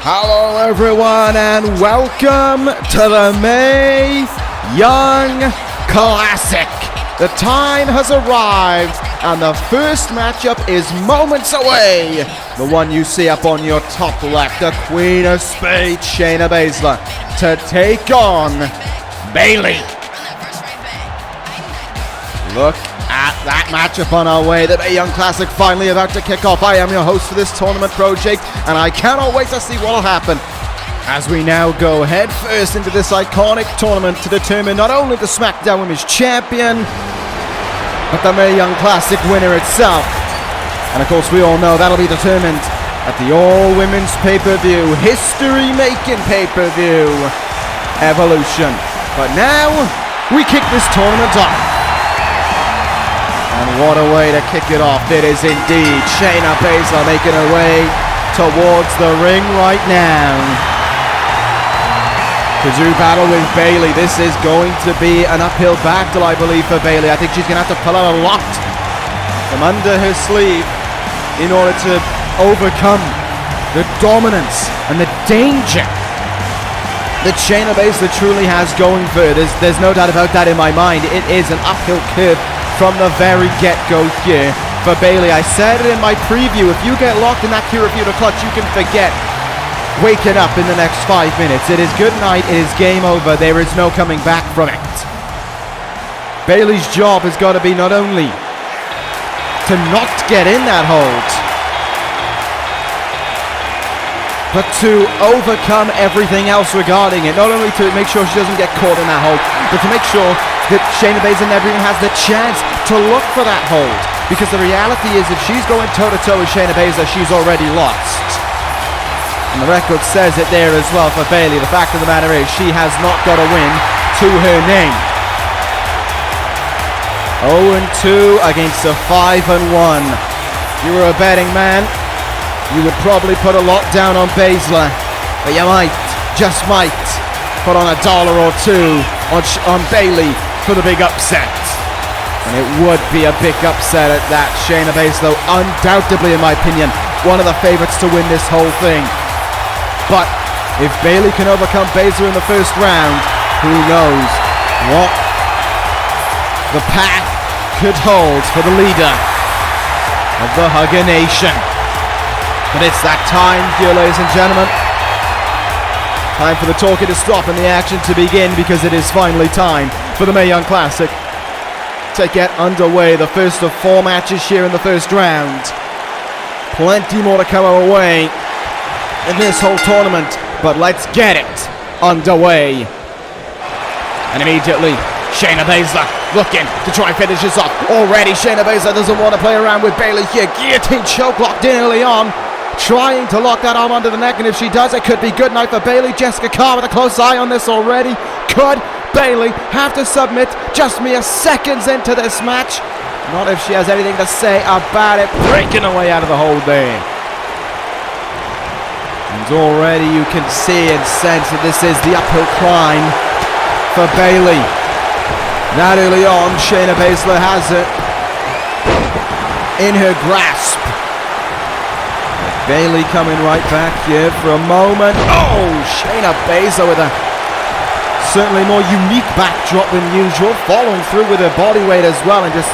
Hello everyone and welcome to the Mae Young Classic. The time has arrived and the first matchup is moments away. The one you see up on your top left, the Queen of Spades, Shayna Baszler, to take on Bayley. Look at that matchup on our way. The Mae Young Classic finally about to kick off. I am your host for this tournament, ProJaked, and I cannot wait to see what will happen as we now go head first into this iconic tournament to determine not only the SmackDown Women's Champion, but the Mae Young Classic winner itself. And of course we all know that'll be determined at the all-women's pay-per-view, history-making pay-per-view, Evolution. But now, we kick this tournament off. And what a way to kick it off it is indeed. Shayna Baszler making her way towards the ring right now to do battle with Bayley. This is going to be an uphill battle, I believe, for Bayley. I think she's going to have to pull out a lot from under her sleeve in order to overcome the dominance and the danger that Shayna Baszler truly has going for her. There's no doubt about that in my mind. It is an uphill curve from the very get-go here for Bayley. I said it in my preview, if you get locked in that Kirifuda clutch, you can forget waking up in the next 5 minutes. It is good night, it is game over, there is no coming back from it. Bayley's job has got to be not only to not get in that hold, but to overcome everything else regarding it. Not only to make sure she doesn't get caught in that hold, but to make sure that Shayna Baszler never even has the chance to look for that hold. Because the reality is, if she's going toe-to-toe with Shayna Baszler, she's already lost. And the record says it there as well for Bayley. The fact of the matter is, she has not got a win to her name. 0-2 against a 5-1. You were a betting man, you would probably put a lot down on Baszler, but you might, just might, put on $1 or two on Bayley for the big upset. And it would be a big upset at that. Shayna Baszler, undoubtedly in my opinion, one of the favorites to win this whole thing. But if Bayley can overcome Baszler in the first round, who knows what the path could hold for the leader of the Hugger Nation. But it's that time here, ladies and gentlemen. Time for the talking to stop and the action to begin, because it is finally time for the Mae Young Classic to get underway. The first of 4 matches here in the first round. Plenty more to come our way in this whole tournament, but let's get it underway. And immediately, Shayna Baszler looking to try and finish this off. Already, Shayna Baszler doesn't want to play around with Bayley here. Guillotine choke locked in early on, trying to lock that arm under the neck, and if she does, it could be good night for Bayley. Jessica Carr with a close eye on this already. Could Bayley have to submit just mere seconds into this match? Not if she has anything to say about it. Breaking her way out of the hold there. And already you can see and sense that this is the uphill climb for Bayley. That early on, Shayna Baszler has it in her grasp. Bayley coming right back here for a moment. Oh, Shayna Baszler with a certainly more unique backdrop than usual, following through with her body weight as well, and just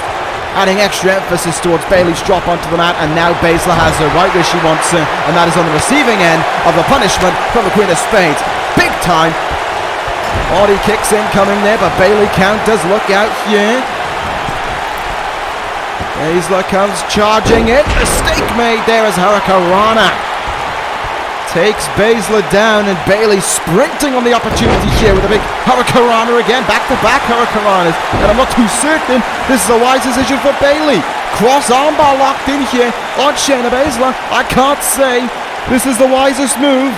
adding extra emphasis towards Bayley's drop onto the mat. And now Baszler has her right where she wants her, and that is on the receiving end of the punishment from the Queen of Spades. Big time body kicks incoming there, but Bayley count does look out here. Baszler comes charging it. Mistake made there as Hurricanrana takes Baszler down, and Bayley sprinting on the opportunity here with a big Hurricanrana again. Back-to-back Hurricanranas, and I'm not too certain this is a wise decision for Bayley. Cross armbar locked in here on Shayna Baszler. I can't say this is the wisest move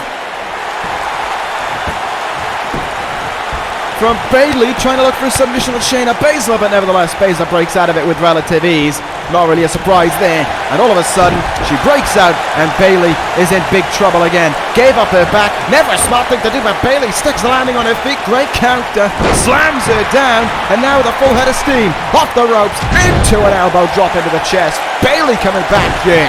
from Bayley, trying to look for a submission with Shayna Baszler, but nevertheless Baszler breaks out of it with relative ease. Not really a surprise there, and all of a sudden she breaks out, and Bayley is in big trouble again. Gave up her back, never a smart thing to do, but Bayley sticks the landing on her feet. Great counter, slams her down, and now with a full head of steam, off the ropes, into an elbow drop into the chest. Bayley coming back here.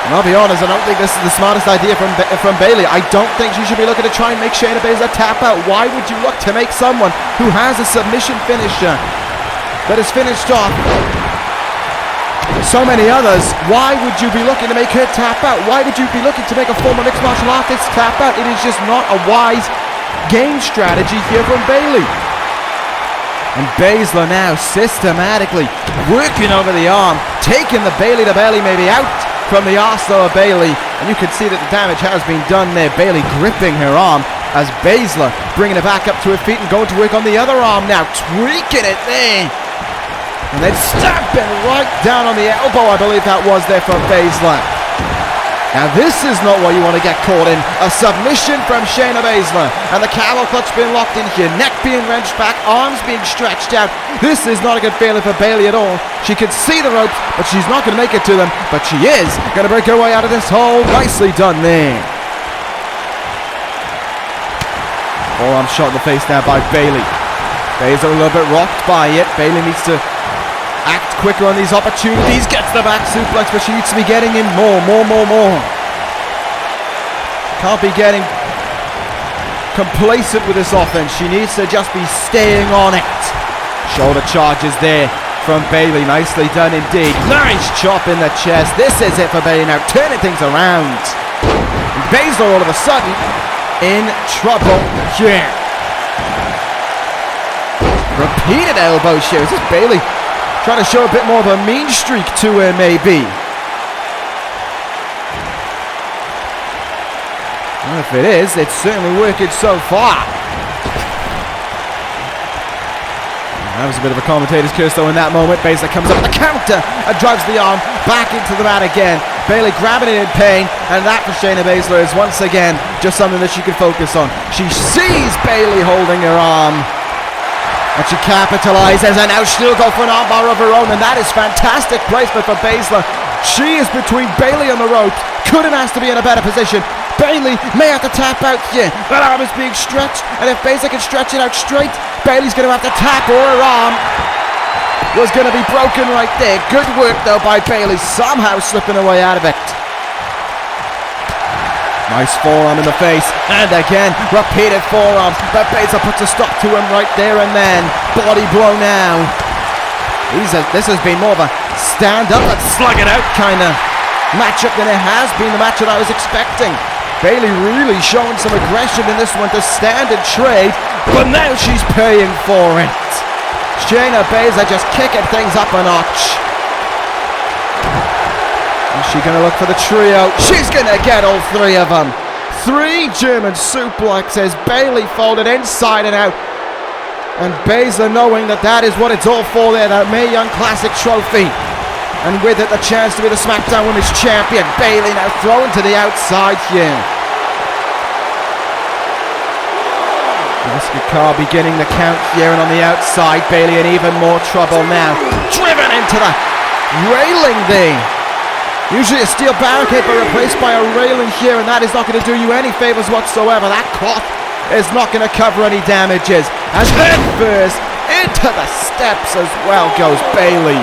And I'll be honest, I don't think this is the smartest idea from Bayley. I don't think she should be looking to try and make Shayna Baszler tap out. Why would you look to make someone who has a submission finisher that is finished off so many others? Why would you be looking to make her tap out? Why would you be looking to make a former mixed martial artist tap out? It is just not a wise game strategy here from Bayley. And Baszler now systematically working over the arm, taking the Bayley to belly maybe out from the arsenal of Bayley, and you can see that the damage has been done there. Bayley gripping her arm as Baszler bringing it back up to her feet and going to work on the other arm now, tweaking it there. And then stamping right down on the elbow, I believe that was there from Baszler. Now this is not what you want to get caught in. A submission from Shayna Baszler. And the camel clutch being locked in here. Neck being wrenched back. Arms being stretched out. This is not a good feeling for Bayley at all. She can see the ropes, but she's not going to make it to them. But she is going to break her way out of this hole. Nicely done there. Forearm shot in the face now by Bayley. Baszler a little bit rocked by it. Bayley needs to act quicker on these opportunities. Gets the back suplex, but she needs to be getting in more. Can't be getting complacent with this offense. She needs to just be staying on it. Shoulder charges there from Bayley. Nicely done indeed. Nice chop in the chest. This is it for Bayley now, turning things around. And Baszler all of a sudden in trouble here. Repeated elbow shares. This is Bayley trying to show a bit more of a mean streak to her, maybe. Well, if it is, it's certainly working so far. That was a bit of a commentator's curse, though, in that moment. Baszler comes up with a counter and drives the arm back into the mat again. Bayley grabbing it in pain, and that for Shayna Baszler is once again just something that she can focus on. She sees Bayley holding her arm, and she capitalizes, and now she'll go for an armbar of her own, and that is fantastic placement for Baszler. She is between Bayley and the ropes. Couldn't ask to be in a better position. Bayley may have to tap out here. That arm is being stretched, and if Baszler can stretch it out straight, Bayley's going to have to tap, or her arm was going to be broken right there. Good work, though, by Bayley, somehow slipping her way out of it. Nice forearm in the face, and again, repeated forearms, but Baszler puts a stop to him right there and then. Body blow now. This has been more of a stand-up and slug it out kind of matchup than it has been the matchup I was expecting. Bayley really showing some aggression in this one to stand and trade, but now she's paying for it. Shayna Baszler just kicking things up a notch. Is she going to look for the trio? She's going to get all three of them. 3 German suplexes. Bayley folded inside and out. And Baszler knowing that that is what it's all for there, that Mae Young Classic trophy. And with it, the chance to be the SmackDown Women's Champion. Bayley now thrown to the outside here. M.Y.C beginning the count here, and on the outside, Bayley in even more trouble now. Driven into the railing there. Usually a steel barricade, but replaced by a railing here, and that is not going to do you any favors whatsoever. That cloth is not going to cover any damages. And head first into the steps as well goes Bayley.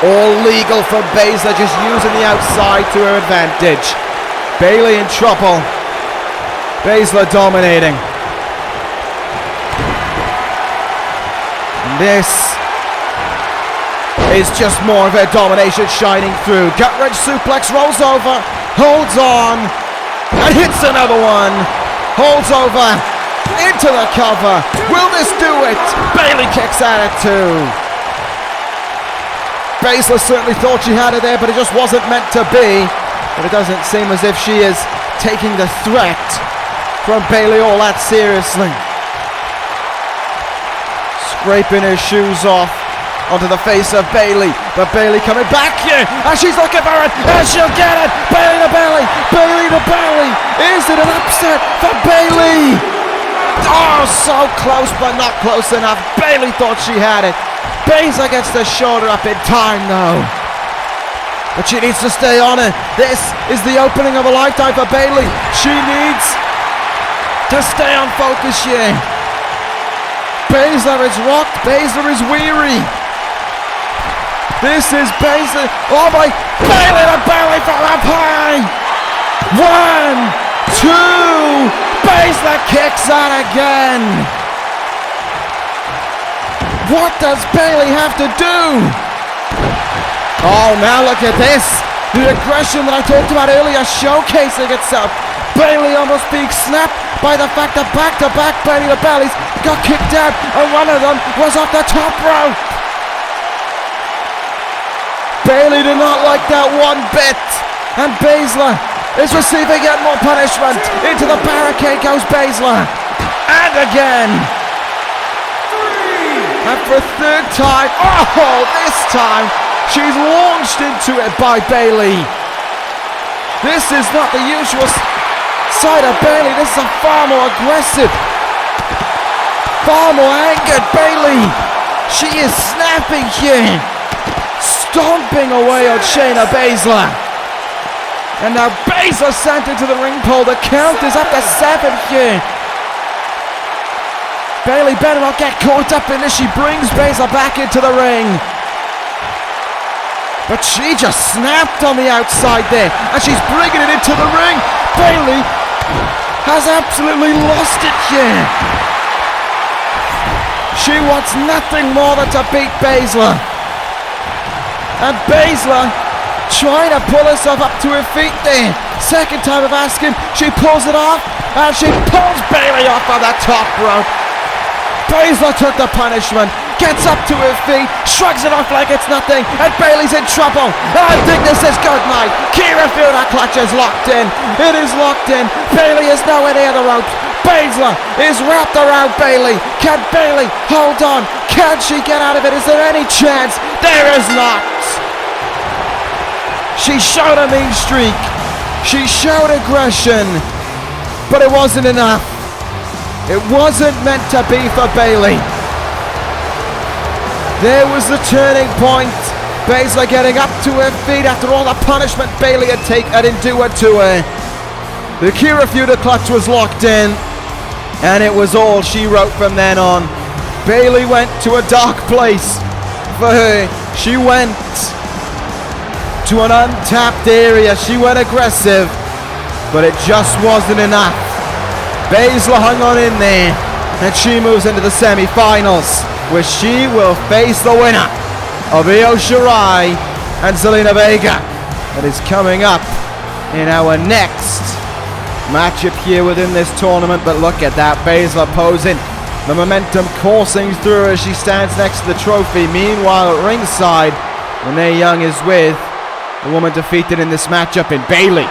All legal for Baszler, just using the outside to her advantage. Bayley in trouble. Baszler dominating. And this is just more of her domination shining through. Gut-wrench suplex, rolls over, holds on, and hits another one. Holds over, into the cover. Will this do it? Bayley kicks out at 2. Baszler certainly thought she had it there, but it just wasn't meant to be. But it doesn't seem as if she is taking the threat from Bayley all that seriously. Scraping her shoes off onto the face of Bayley, but Bayley coming back here, and she's looking for it, and she'll get it. Bayley to belly, Bayley to belly. Is it an upset for Bayley? Oh, so close, but not close enough. Bayley thought she had it. Baszler gets the shoulder up in time, though. But she needs to stay on it. This is the opening of a lifetime for Bayley. She needs to stay on focus here. Baszler is rocked. Baszler is weary. This is Baszler. Oh my, Bayley to Bayley from up high. 1, 2, Baszler kicks out again. What does Bayley have to do? Oh, now look at this. The aggression that I talked about earlier showcasing itself. Bayley almost being snapped by the fact that back-to-back Bayley to Baileys got kicked out, and one of them was off the top rope. Bayley did not like that one bit, and Baszler is receiving yet more punishment. Into the barricade goes Baszler, and again. And for a third time, oh, this time, she's launched into it by Bayley. This is not the usual side of Bayley. This is a far more aggressive, far more angered Bayley. She is snapping here, stomping away on Shayna Baszler. And now Baszler sent into the ring pole. The count is up to 7 here. Bayley better not get caught up in this. She brings Baszler back into the ring. But she just snapped on the outside there, and she's bringing it into the ring. Bayley has absolutely lost it here. She wants nothing more than to beat Baszler. And Baszler trying to pull herself up to her feet there. Second time of asking, she pulls it off, and she pulls Bayley off on the top rope. Baszler took the punishment, gets up to her feet, shrugs it off like it's nothing, and Bayley's in trouble. I think this is good night. Kirifuda clutch is locked in. It is locked in. Bayley is nowhere near the ropes. Baszler is wrapped around Bayley. Can Bayley hold on? Can she get out of it? Is there any chance? There is not. She showed a mean streak. She showed aggression, but it wasn't enough. It wasn't meant to be for Bayley. There was the turning point. Baszler getting up to her feet after all the punishment Bayley had endured to her. The Kirifuda clutch was locked in, and it was all she wrote from then on. Bayley went to a dark place for her. She went to an untapped area. She went aggressive, but it just wasn't enough. Baszler hung on in there, and she moves into the semi-finals, where she will face the winner of OfficialJRJ and Zelina Vega. That is coming up in our next matchup here within this tournament. But look at that, Baszler posing, the momentum coursing through as she stands next to the trophy. Meanwhile, at ringside, Mae Young is with the woman defeated in this matchup in Bayley.